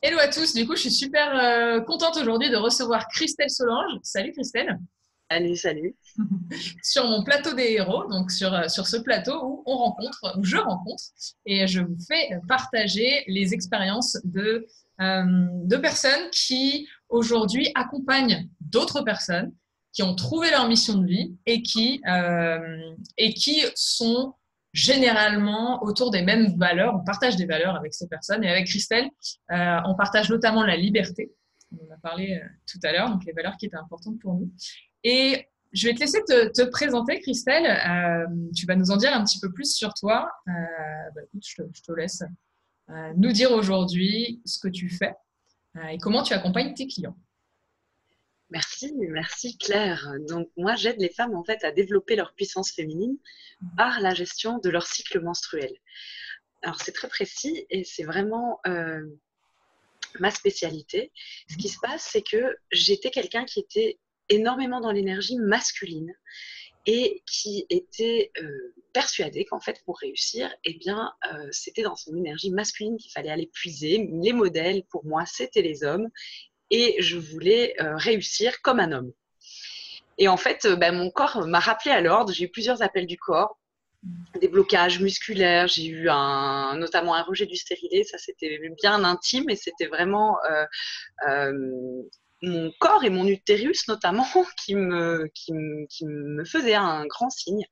Hello à tous, du coup je suis super contente aujourd'hui de recevoir Christelle Solange. Salut Christelle, Salut, salut. sur mon plateau des héros, donc sur ce plateau où on rencontre, où je rencontre, et je vous fais partager les expériences de personnes qui aujourd'hui accompagnent d'autres personnes qui ont trouvé leur mission de vie et qui sont généralement autour des mêmes valeurs. On partage des valeurs avec ces personnes et avec Christelle, on partage notamment la liberté. On en a parlé tout à l'heure, donc les valeurs qui étaient importantes pour nous. Et je vais te laisser te présenter, Christelle. Tu vas nous en dire un petit peu plus sur toi. Écoute, je te laisse nous dire aujourd'hui ce que tu fais et comment tu accompagnes tes clients. Merci Claire. Donc moi j'aide les femmes en fait à développer leur puissance féminine par la gestion de leur cycle menstruel. Alors c'est très précis et c'est vraiment ma spécialité. Ce qui se passe, c'est que j'étais quelqu'un qui était énormément dans l'énergie masculine et qui était persuadé qu'en fait pour réussir, eh bien c'était dans son énergie masculine qu'il fallait aller puiser. Les modèles pour moi c'était les hommes et je voulais réussir comme un homme. Et en fait, mon corps m'a rappelé à l'ordre. J'ai eu plusieurs appels du corps, des blocages musculaires. J'ai eu notamment un rejet du stérilet. Ça, c'était bien intime et c'était vraiment mon corps et mon utérus notamment qui me faisait un grand signe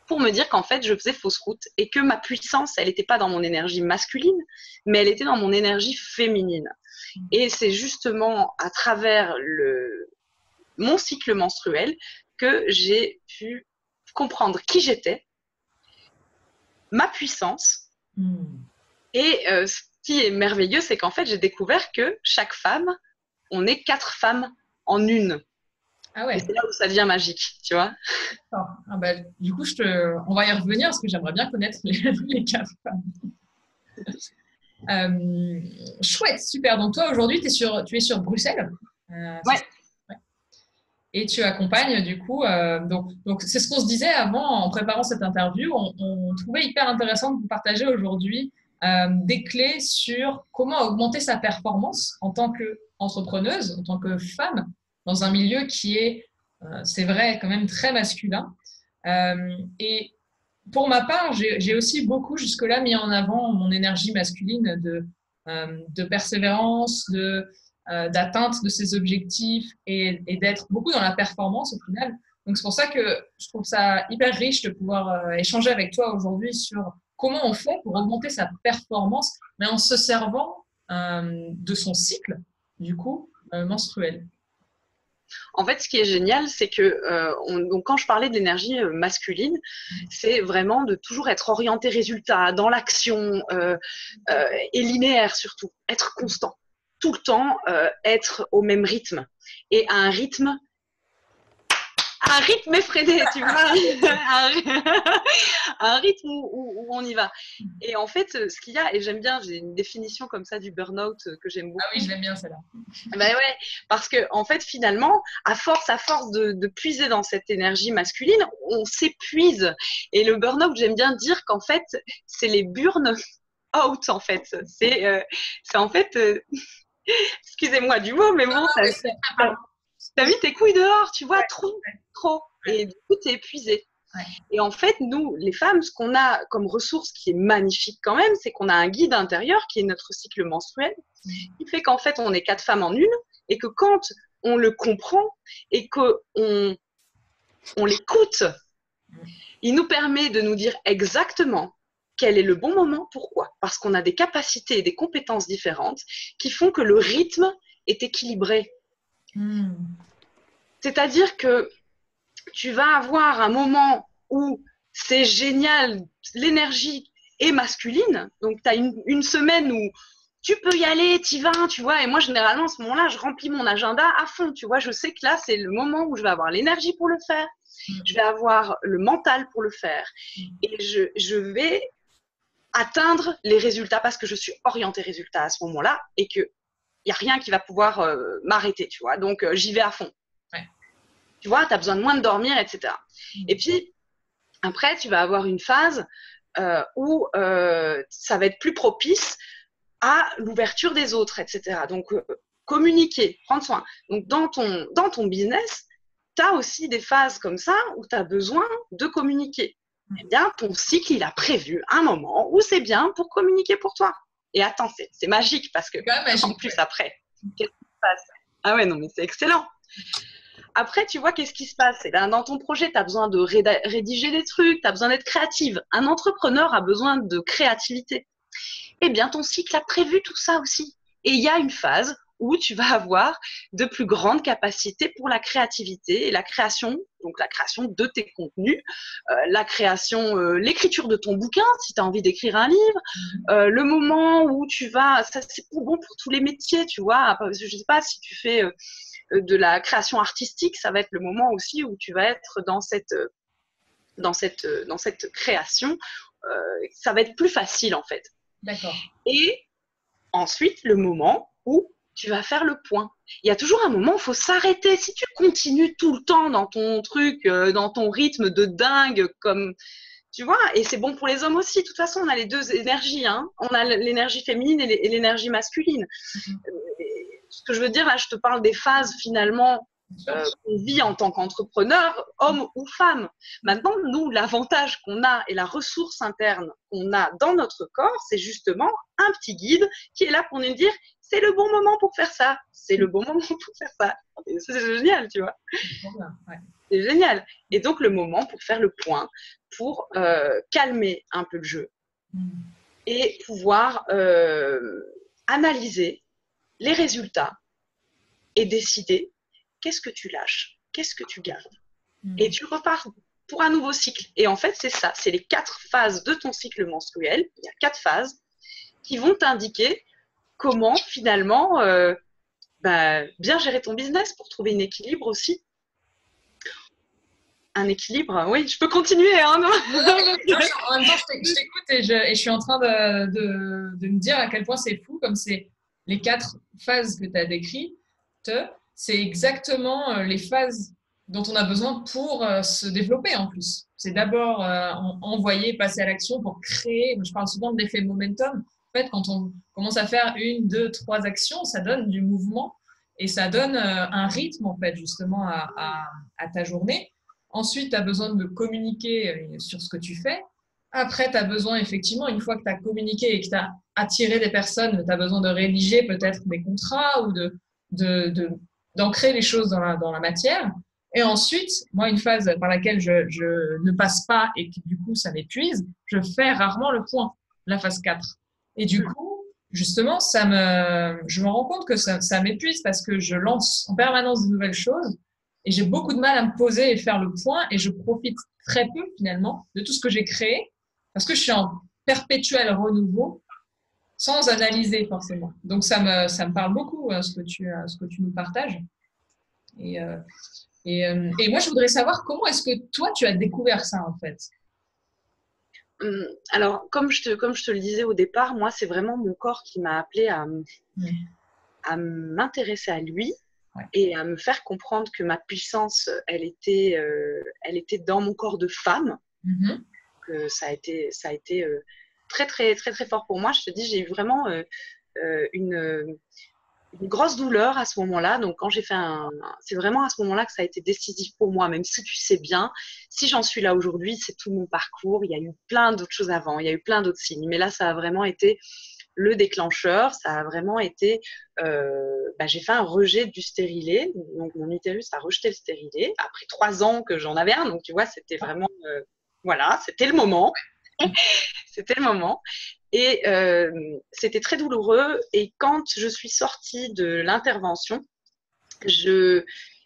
pour me dire qu'en fait, je faisais fausse route et que ma puissance, elle n'était pas dans mon énergie masculine, mais elle était dans mon énergie féminine. Et c'est justement à travers mon cycle menstruel que j'ai pu comprendre qui j'étais, ma puissance. Et ce qui est merveilleux, c'est qu'en fait, j'ai découvert que chaque femme, on est 4 femmes en une. Ah Et ouais. c'est là où ça devient magique, tu vois. Du coup, on va y revenir parce que j'aimerais bien connaître les quatre femmes. Chouette, super. Donc toi, aujourd'hui, tu es sur Bruxelles. C'est Ouais, ça. Ouais. Et tu accompagnes du coup. Donc c'est ce qu'on se disait avant en préparant cette interview. On trouvait hyper intéressant de vous partager aujourd'hui des clés sur comment augmenter sa performance en tant qu'entrepreneuse, en tant que femme, dans un milieu qui est, c'est vrai, quand même très masculin. Et pour ma part, j'ai aussi beaucoup jusque-là mis en avant mon énergie masculine de persévérance, d'atteinte de ses objectifs et d'être beaucoup dans la performance au final. Donc c'est pour ça que je trouve ça hyper riche de pouvoir échanger avec toi aujourd'hui sur comment on fait pour augmenter sa performance, mais en se servant de son cycle, du coup, menstruel. en fait, ce qui est génial, c'est que donc quand je parlais de l'énergie masculine, c'est vraiment de toujours être orienté résultat, dans l'action et linéaire surtout, être constant, tout le temps être au même rythme et à un rythme effréné, tu vois, un rythme où on y va. Et en fait, ce qu'il y a, et j'aime bien, j'ai une définition comme ça du burn-out que j'aime Ah oui, beaucoup. je l'aime bien celle-là. Ben ouais, parce que en fait, finalement, à force de puiser dans cette énergie masculine, on s'épuise. Et le burn-out, j'aime bien dire qu'en fait, c'est les burn out en fait. C'est en fait, excusez-moi du mot, mais bon, Ah, mais c'est très t'as, bien. t'as mis tes couilles dehors, tu vois, trop, Ouais, trop. ouais, Et du coup, t'es épuisé. ouais. Et en fait, nous, les femmes, ce qu'on a comme ressource qui est magnifique quand même, c'est qu'on a un guide intérieur qui est notre cycle menstruel, qui fait qu'en fait, on est 4 femmes en une, et que quand on le comprend et on l'écoute, il nous permet de nous dire exactement quel est le bon moment, pourquoi. Parce qu'on a des capacités et des compétences différentes qui font que le rythme est équilibré. Hmm. C'est-à-dire que tu vas avoir un moment où c'est génial, l'énergie est masculine, donc tu as une semaine où tu peux y aller, t'y vas, tu vois, et moi généralement à ce moment-là, je remplis mon agenda à fond, tu vois, je sais que là, c'est le moment où je vais avoir l'énergie pour le faire, je vais avoir le mental pour le faire, et je vais atteindre les résultats parce que je suis orientée résultat à ce moment-là, et qu'il n'y a rien qui va pouvoir m'arrêter, tu vois, donc j'y vais à fond. Ouais. Tu vois, tu as besoin de moins de dormir, etc. Et puis, après, tu vas avoir une phase où ça va être plus propice à l'ouverture des autres, etc. Donc, communiquer, prendre soin. Donc, dans ton business, tu as aussi des phases comme ça où tu as besoin de communiquer. Eh bien, ton cycle, il a prévu un moment où c'est bien pour communiquer pour toi. Et attends, c'est magique parce que, en plus, après, qu'est-ce qui se passe? Ah ouais, non, mais c'est excellent. Après, tu vois, qu'est-ce qui se passe? Et ben, dans ton projet, tu as besoin de rédiger des trucs, tu as besoin d'être créative. Un entrepreneur a besoin de créativité. Eh bien, ton cycle a prévu tout ça aussi. Et il y a une phase où tu vas avoir de plus grandes capacités pour la créativité et la création, donc la création de tes contenus, la création, l'écriture de ton bouquin, si tu as envie d'écrire un livre, le moment où tu vas, ça c'est bon pour tous les métiers, tu vois, je ne sais pas si tu fais de la création artistique, ça va être le moment aussi où tu vas être dans cette création, ça va être plus facile en fait. D'accord. Et ensuite, le moment où tu vas faire le point. Il y a toujours un moment où il faut s'arrêter. Si tu continues tout le temps dans ton truc, dans ton rythme de dingue, comme tu vois, et c'est bon pour les hommes aussi. De toute façon, on a les deux énergies. Hein. On a l'énergie féminine et l'énergie masculine. Ce que je veux dire, là, je te parle des phases finalement qu'on vit en tant qu'entrepreneur, homme ou femme. Maintenant, nous, l'avantage qu'on a et la ressource interne qu'on a dans notre corps, c'est justement un petit guide qui est là pour nous dire c'est le bon moment pour faire ça, c'est le bon moment pour faire ça. C'est génial, tu vois. C'est génial. Et donc, le moment pour faire le point, pour calmer un peu le jeu et pouvoir analyser les résultats et décider qu'est-ce que tu lâches, qu'est-ce que tu gardes. Et tu repars pour un nouveau cycle. Et en fait, c'est ça, c'est les 4 phases de ton cycle menstruel. Il y a 4 phases qui vont t'indiquer comment finalement bien gérer ton business pour trouver un équilibre aussi. Un équilibre, oui, je peux continuer. Hein, non en même temps, je t'écoute et je suis en train de me dire à quel point c'est fou, comme c'est les 4 phases que tu as décrites, c'est exactement les phases dont on a besoin pour se développer en plus. C'est d'abord envoyer, passer à l'action pour créer. Je parle souvent de l'effet momentum. En fait, quand on commence à faire 1, 2, 3 actions, ça donne du mouvement et ça donne un rythme, en fait, justement, à ta journée. Ensuite, tu as besoin de communiquer sur ce que tu fais. Après, tu as besoin, effectivement, une fois que tu as communiqué et que tu as attiré des personnes, tu as besoin de rédiger peut-être des contrats ou d'ancrer les choses dans la matière. Et ensuite, moi, une phase par laquelle je ne passe pas et que du coup, ça m'épuise, je fais rarement le point, la phase 4. Et du coup, justement, je me rends compte que ça m'épuise parce que je lance en permanence de nouvelles choses et j'ai beaucoup de mal à me poser et faire le point et je profite très peu finalement de tout ce que j'ai créé parce que je suis en perpétuel renouveau sans analyser forcément. Donc ça me parle beaucoup ce que tu nous partages. Et, et moi, je voudrais savoir comment est-ce que toi, tu as découvert ça en fait. Alors, comme je te le disais au départ, moi, c'est vraiment mon corps qui m'a appelé à m'intéresser à lui et à me faire comprendre que ma puissance, elle était dans mon corps de femme. Que ça a été très, très, très, très fort pour moi. Je te dis, j'ai eu vraiment une grosse douleur à ce moment-là. Donc, quand j'ai fait c'est vraiment à ce moment-là que ça a été décisif pour moi, même si tu sais bien, si j'en suis là aujourd'hui, c'est tout mon parcours. Il y a eu plein d'autres choses avant, il y a eu plein d'autres signes. Mais là, ça a vraiment été le déclencheur. Ça a vraiment été... j'ai fait un rejet du stérilet. Donc, mon utérus a rejeté le stérilet après 3 ans que j'en avais un. Donc, tu vois, c'était vraiment... voilà, c'était le moment. C'était le moment. Et c'était très douloureux. Et quand je suis sortie de l'intervention,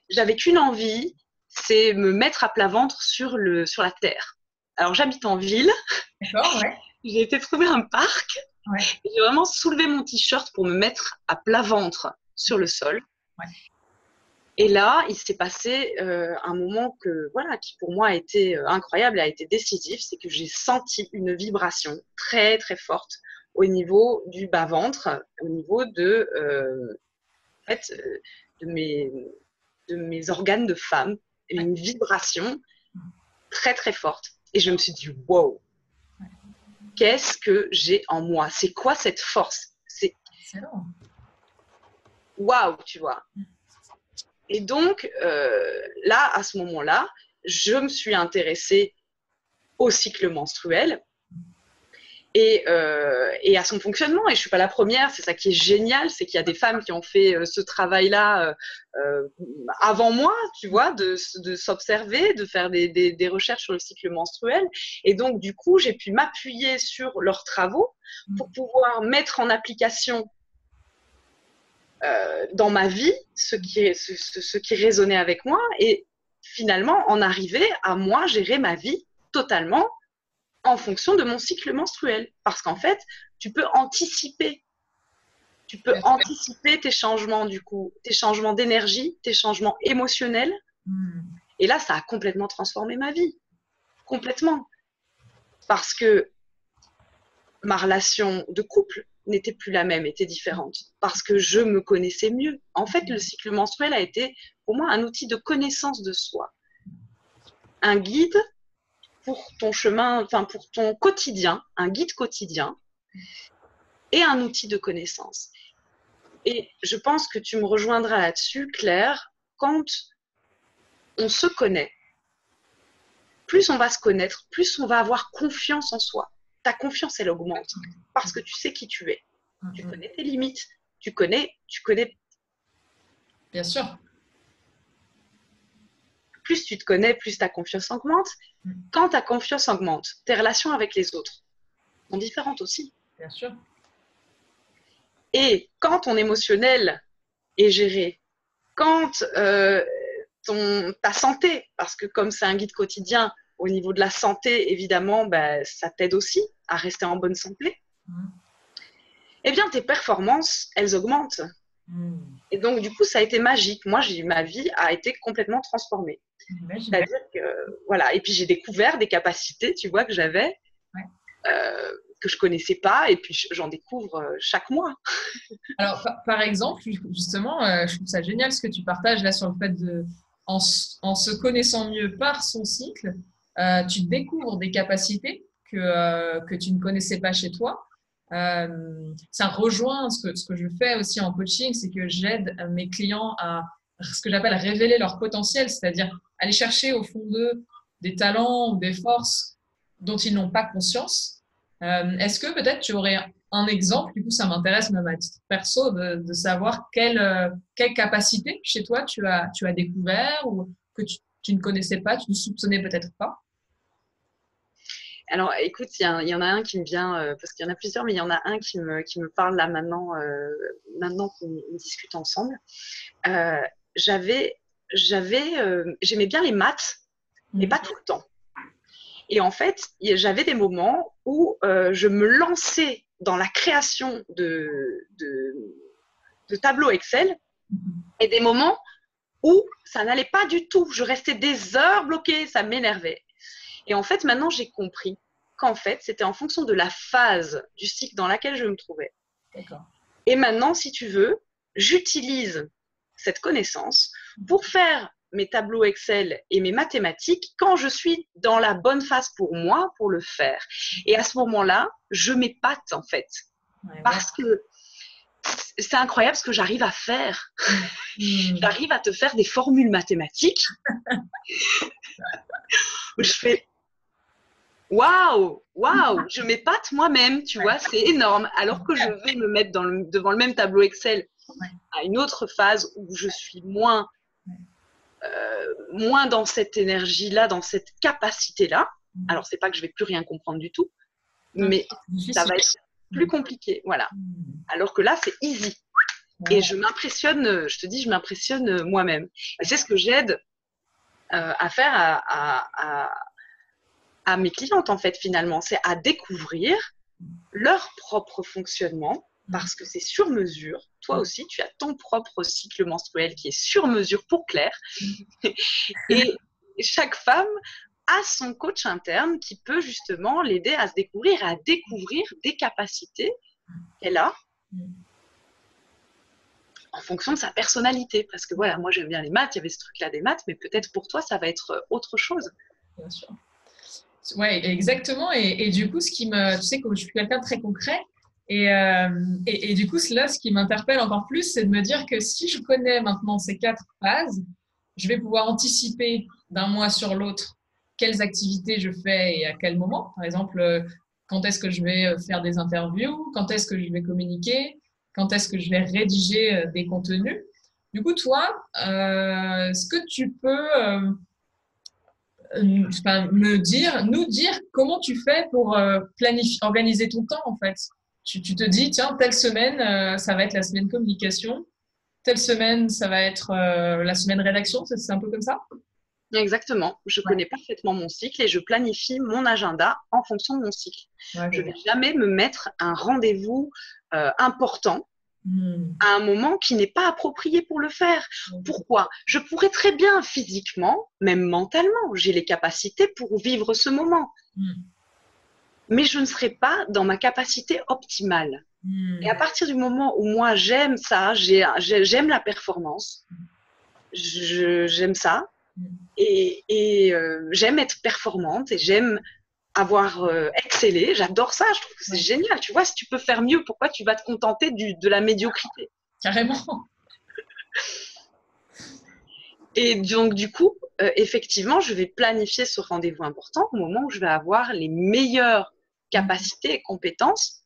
j'avais qu'une envie, c'est me mettre à plat ventre sur la terre. Alors j'habite en ville. D'accord, ouais. J'ai été trouver un parc. Ouais. J'ai vraiment soulevé mon t-shirt pour me mettre à plat ventre sur le sol. Ouais. Et là, il s'est passé un moment qui pour moi a été incroyable et a été décisif, c'est que j'ai senti une vibration très très forte au niveau du bas-ventre, au niveau de mes organes de femme, une vibration très très forte. Et je me suis dit, wow, qu'est-ce que j'ai en moi? C'est quoi cette force? C'est Excellent. waouh, tu vois. Et donc, là, à ce moment-là, je me suis intéressée au cycle menstruel et à son fonctionnement. Et je ne suis pas la première, c'est ça qui est génial, c'est qu'il y a des femmes qui ont fait ce travail-là avant moi, tu vois, de s'observer, de faire des recherches sur le cycle menstruel. Et donc, du coup, j'ai pu m'appuyer sur leurs travaux pour pouvoir mettre en application dans ma vie ce qui résonnait avec moi et finalement en arriver à moi gérer ma vie totalement en fonction de mon cycle menstruel. Parce qu'en fait, tu peux anticiper. Tu peux anticiper tes changements, du coup, tes changements d'énergie, tes changements émotionnels. Et là, ça a complètement transformé ma vie. Complètement. Parce que ma relation de couple n'était plus la même, était différente. Parce que je me connaissais mieux. En fait, le cycle menstruel a été, pour moi, un outil de connaissance de soi. Un guide pour ton chemin, enfin, pour ton quotidien, un guide quotidien et un outil de connaissance. Et je pense que tu me rejoindras là-dessus, Claire, quand on se connaît, plus on va se connaître, plus on va avoir confiance en soi. Ta confiance, elle augmente parce que tu sais qui tu es. Tu connais tes limites. Tu connais. Bien sûr. Plus tu te connais, plus ta confiance augmente. Quand ta confiance augmente, tes relations avec les autres sont différentes aussi. Bien sûr. Et quand ton émotionnel est géré, quand ta santé, parce que comme c'est un guide quotidien, au niveau de la santé, évidemment, bah, ça t'aide aussi à rester en bonne santé. Eh bien, tes performances, elles augmentent. Et donc, du coup, ça a été magique. Moi, ma vie a été complètement transformée. C'est-à-dire que, voilà. Et puis, j'ai découvert des capacités, tu vois, que j'avais, que je connaissais pas. Et puis, j'en découvre chaque mois. Alors, par exemple, justement, je trouve ça génial ce que tu partages là sur le fait en se connaissant mieux par son cycle, tu découvres des capacités que tu ne connaissais pas chez toi. Ça rejoint ce que je fais aussi en coaching, c'est que j'aide mes clients à ce que j'appelle révéler leur potentiel, c'est-à-dire aller chercher au fond d'eux des talents ou des forces dont ils n'ont pas conscience. Est-ce que peut-être tu aurais un exemple, du coup ça m'intéresse même à titre perso de savoir quelle capacité chez toi tu as découvert ou que tu ne connaissais pas, tu ne soupçonnais peut-être pas? Alors, écoute, il y en a un qui me vient, parce qu'il y en a plusieurs, mais il y en a un qui me parle là maintenant qu'on discute ensemble. Euh, j'avais, j'aimais bien les maths, mais pas tout le temps. Et en fait, j'avais des moments où je me lançais dans la création de tableaux Excel et des moments où ça n'allait pas du tout. Je restais des heures bloquée, ça m'énervait. Et en fait, maintenant, j'ai compris qu'en fait, c'était en fonction de la phase du cycle dans laquelle je me trouvais. D'accord. Et maintenant, si tu veux, j'utilise cette connaissance pour faire mes tableaux Excel et mes mathématiques quand je suis dans la bonne phase pour moi pour le faire. Et à ce moment-là, je m'épate en fait. Parce que c'est incroyable ce que j'arrive à faire. J'arrive à te faire des formules mathématiques où je fais waouh, waouh, je m'épate moi-même, tu vois, c'est énorme. Alors que je vais me mettre devant le même tableau Excel à une autre phase où je suis moins dans cette énergie-là, dans cette capacité-là. Alors, c'est pas que je vais plus rien comprendre du tout, mais ça va être plus compliqué, voilà. Alors que là, c'est easy. Et je m'impressionne, je te dis, je m'impressionne moi-même. Et c'est ce que j'aide à faire à mes clientes, en fait, finalement. C'est à découvrir leur propre fonctionnement, parce que c'est sur mesure. Toi aussi, tu as ton propre cycle menstruel qui est sur mesure pour Claire. Et chaque femme a son coach interne qui peut justement l'aider à se découvrir, à découvrir des capacités qu'elle a en fonction de sa personnalité. Parce que voilà, moi j'aime bien les maths, il y avait ce truc-là des maths, mais peut-être pour toi ça va être autre chose. Bien sûr. Ouais, exactement. Et du coup, tu sais, comme je suis quelqu'un de très concret, Et du coup, là, ce qui m'interpelle encore plus, c'est de me dire que si je connais maintenant ces 4 phases, je vais pouvoir anticiper d'un mois sur l'autre quelles activités je fais et à quel moment. Par exemple, quand est-ce que je vais faire des interviews, quand est-ce que je vais communiquer, quand est-ce que je vais rédiger des contenus. Du coup, toi, est-ce que tu peux enfin, nous dire comment tu fais pour planifier, organiser ton temps en fait. Tu te dis, tiens, telle semaine, ça va être la semaine communication, telle semaine, ça va être la semaine rédaction, c'est un peu comme ça? Exactement. Je Ouais, connais parfaitement mon cycle et je planifie mon agenda en fonction de mon cycle. ouais, Je je ne vais vois. jamais me mettre un rendez-vous important Hmm. à un moment qui n'est pas approprié pour le faire. Pourquoi? Je pourrais très bien physiquement, même mentalement, j'ai les capacités pour vivre ce moment, Hmm. mais je ne serai pas dans ma capacité optimale. Et à Hmm. partir du moment où moi j'aime ça, j'aime la performance, j'aime ça, Hmm. et j'aime être performante et j'aime avoir excellé. J'adore ça, je trouve que c'est Ouais, génial. Tu vois, si tu peux faire mieux, pourquoi tu vas te contenter de la médiocrité? carrément. Et donc, du coup, effectivement, je vais planifier ce rendez-vous important au moment où je vais avoir les meilleures Hmm. capacités et compétences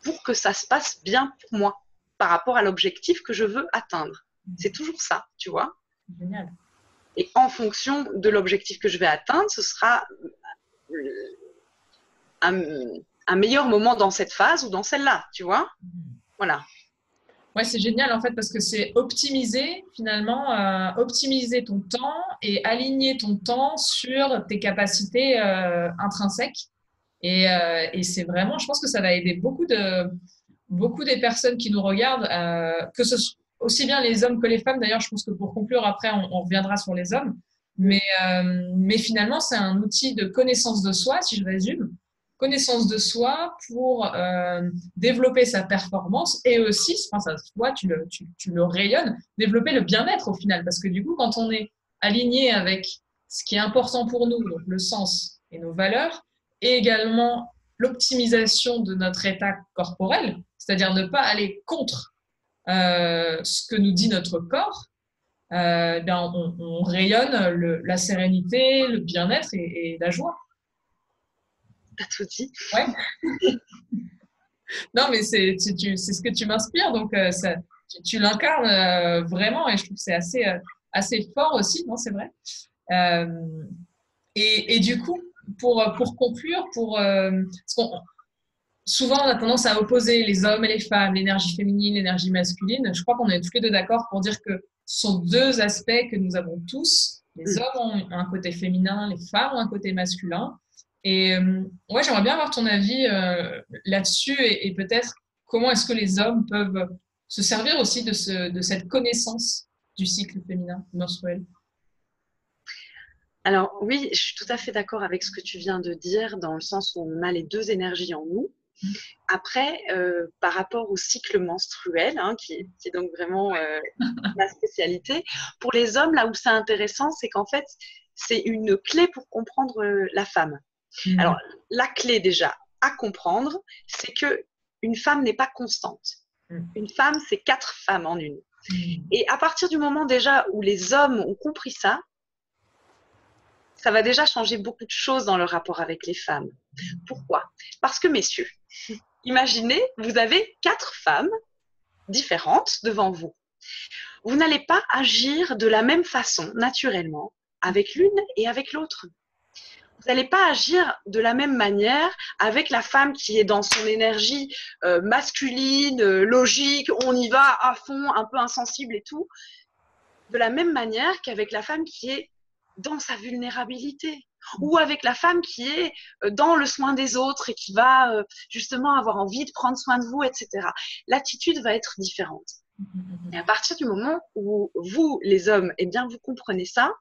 pour que ça se passe bien pour moi par rapport à l'objectif que je veux atteindre. C'est toujours ça, tu vois. Génial. Et en fonction de l'objectif que je vais atteindre, ce sera un, un meilleur moment dans cette phase ou dans celle-là, tu vois. Voilà. Ouais, c'est génial en fait parce que c'est optimiser finalement, optimiser ton temps et aligner ton temps sur tes capacités intrinsèques. Et c'est vraiment, je pense que ça va aider beaucoup des personnes qui nous regardent, que ce soit aussi bien les hommes que les femmes. D'ailleurs, je pense que pour conclure, après, on reviendra sur les hommes. Mais finalement, c'est un outil de connaissance de soi, si je résume. Connaissance de soi pour développer sa performance et aussi, je pense à toi, tu le rayonnes, développer le bien-être au final. Parce que du coup, quand on est aligné avec ce qui est important pour nous, donc le sens et nos valeurs, et également l'optimisation de notre état corporel, c'est-à-dire ne pas aller contre ce que nous dit notre corps, ben on rayonne la sérénité, le bien-être et la joie. T'as tout dit. Ouais. Non, mais c'est ce que tu m'inspires, donc tu l'incarnes vraiment et je trouve que c'est assez fort aussi, non, c'est vrai. Euh, et du coup, pour conclure, parce souvent, on a tendance à opposer les hommes et les femmes, l'énergie féminine, l'énergie masculine. Je crois qu'on est tous les deux d'accord pour dire que ce sont deux aspects que nous avons tous. Les hommes ont un côté féminin, les femmes ont un côté masculin. Et ouais, j'aimerais bien avoir ton avis là-dessus et peut-être comment est-ce que les hommes peuvent se servir aussi de cette connaissance du cycle féminin menstruel. Alors oui, je suis tout à fait d'accord avec ce que tu viens de dire, dans le sens où on a les deux énergies en nous. Après, par rapport au cycle menstruel, hein, qui est donc vraiment ma spécialité, pour les hommes, là où c'est intéressant, c'est qu'en fait, c'est une clé pour comprendre la femme. Alors, Mhm. la clé déjà à comprendre, c'est que une femme n'est pas constante. Une femme, c'est 4 femmes en une. Mhm. Et à partir du moment déjà où les hommes ont compris ça va déjà changer beaucoup de choses dans leur rapport avec les femmes. Pourquoi? Parce que, messieurs, imaginez, vous avez 4 femmes différentes devant vous. Vous n'allez pas agir de la même façon, naturellement, avec l'une et avec l'autre. Vous n'allez pas agir de la même manière avec la femme qui est dans son énergie masculine, logique, on y va à fond, un peu insensible et tout, de la même manière qu'avec la femme qui est dans sa vulnérabilité, ou avec la femme qui est dans le soin des autres et qui va justement avoir envie de prendre soin de vous, etc. L'attitude va être différente. Et à partir du moment où vous, les hommes, eh bien, vous comprenez ça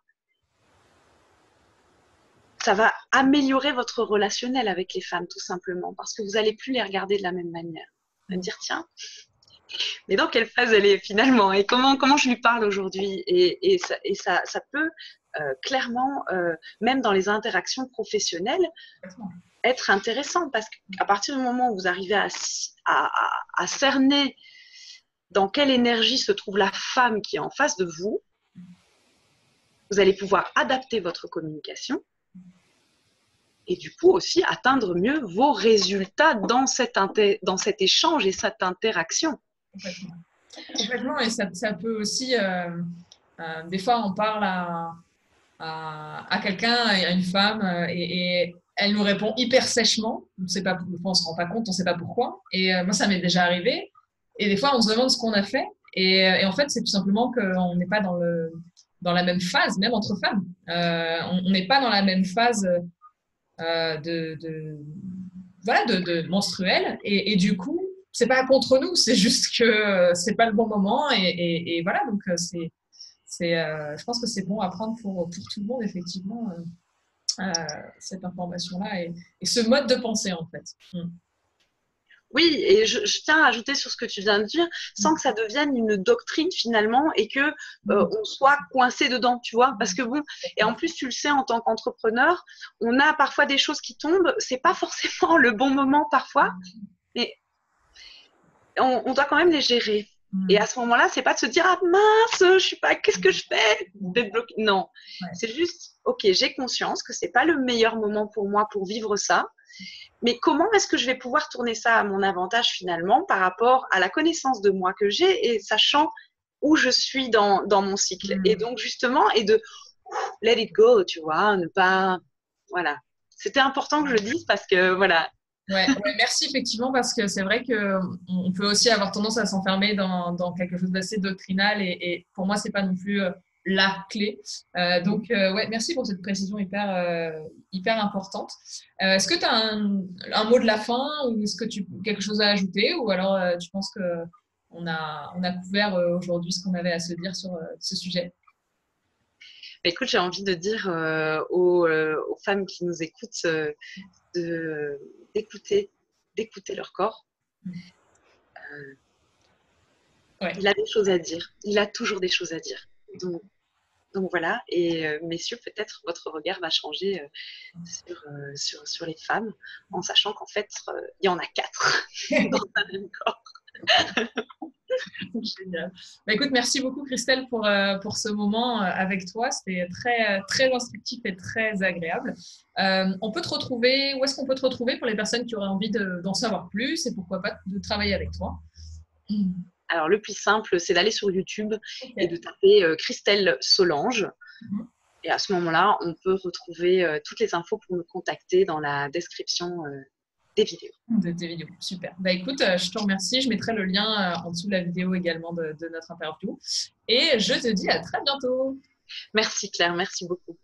va améliorer votre relationnel avec les femmes, tout simplement, parce que vous n'allez plus les regarder de la même manière. Vous allez dire, tiens, mais dans quelle phase elle est finalement et comment je lui parle aujourd'hui et ça peut clairement, même dans les interactions professionnelles, être intéressant. Parce qu'à partir du moment où vous arrivez à cerner dans quelle énergie se trouve la femme qui est en face de vous, vous allez pouvoir adapter votre communication et du coup aussi atteindre mieux vos résultats dans cet échange et cette interaction. Complètement. Complètement, et ça peut aussi, des fois on parle à quelqu'un, à une femme, et elle nous répond hyper sèchement, on ne se rend pas compte, on ne sait pas pourquoi, et moi ça m'est déjà arrivé, et des fois on se demande ce qu'on a fait, et en fait c'est tout simplement qu'on n'est pas dans la même phase, même entre femmes, on n'est pas dans la même phase de menstruelle, et du coup c'est pas contre nous, c'est juste que c'est pas le bon moment, et voilà, donc je pense que c'est bon à prendre pour tout le monde, effectivement, cette information-là et ce mode de pensée, en fait. Oui, et je tiens à ajouter sur ce que tu viens de dire, sans que ça devienne une doctrine finalement et que on soit coincé dedans, tu vois. Parce que bon, et en plus tu le sais en tant qu'entrepreneur, on a parfois des choses qui tombent, c'est pas forcément le bon moment parfois, mais on doit quand même les gérer. Et à ce moment-là, c'est pas de se dire ah mince, je suis pas, qu'est-ce que je fais d'être bloqué. Non, c'est juste ok, j'ai conscience que c'est pas le meilleur moment pour moi pour vivre ça. Mais comment est-ce que je vais pouvoir tourner ça à mon avantage finalement par rapport à la connaissance de moi que j'ai et sachant où je suis dans mon cycle. Et donc justement, et de let it go, tu vois, ne pas... Voilà. C'était important que je le dise parce que voilà. Ouais, merci effectivement, parce que c'est vrai qu'on peut aussi avoir tendance à s'enfermer dans quelque chose d'assez doctrinal, et pour moi, c'est pas non plus la clé. Donc, ouais, merci pour cette précision hyper importante. Est-ce que tu as un mot de la fin, ou est-ce que tu as quelque chose à ajouter, ou alors tu penses qu'on a couvert aujourd'hui ce qu'on avait à se dire sur ce sujet? Écoute, j'ai envie de dire aux femmes qui nous écoutent d'écouter leur corps. Ouais. Il a des choses à dire. Il a toujours des choses à dire. Donc voilà, et messieurs, peut-être votre regard va changer sur les femmes, en sachant qu'en fait, il y en a 4 dans un même corps. Génial. Bah, écoute, merci beaucoup Christelle pour ce moment avec toi. C'était très instructif et très agréable. On peut te retrouver, où est-ce qu'on peut te retrouver pour les personnes qui auraient envie d'en savoir plus et pourquoi pas de travailler avec toi? Alors, le plus simple, c'est d'aller sur YouTube et de taper Christelle Solange. Et à ce moment-là, on peut retrouver toutes les infos pour nous contacter dans la description des vidéos. Des vidéos, super. Bah écoute, je te remercie. Je mettrai le lien en dessous de la vidéo également de notre interview. Et je te dis à très bientôt. Merci Claire, merci beaucoup.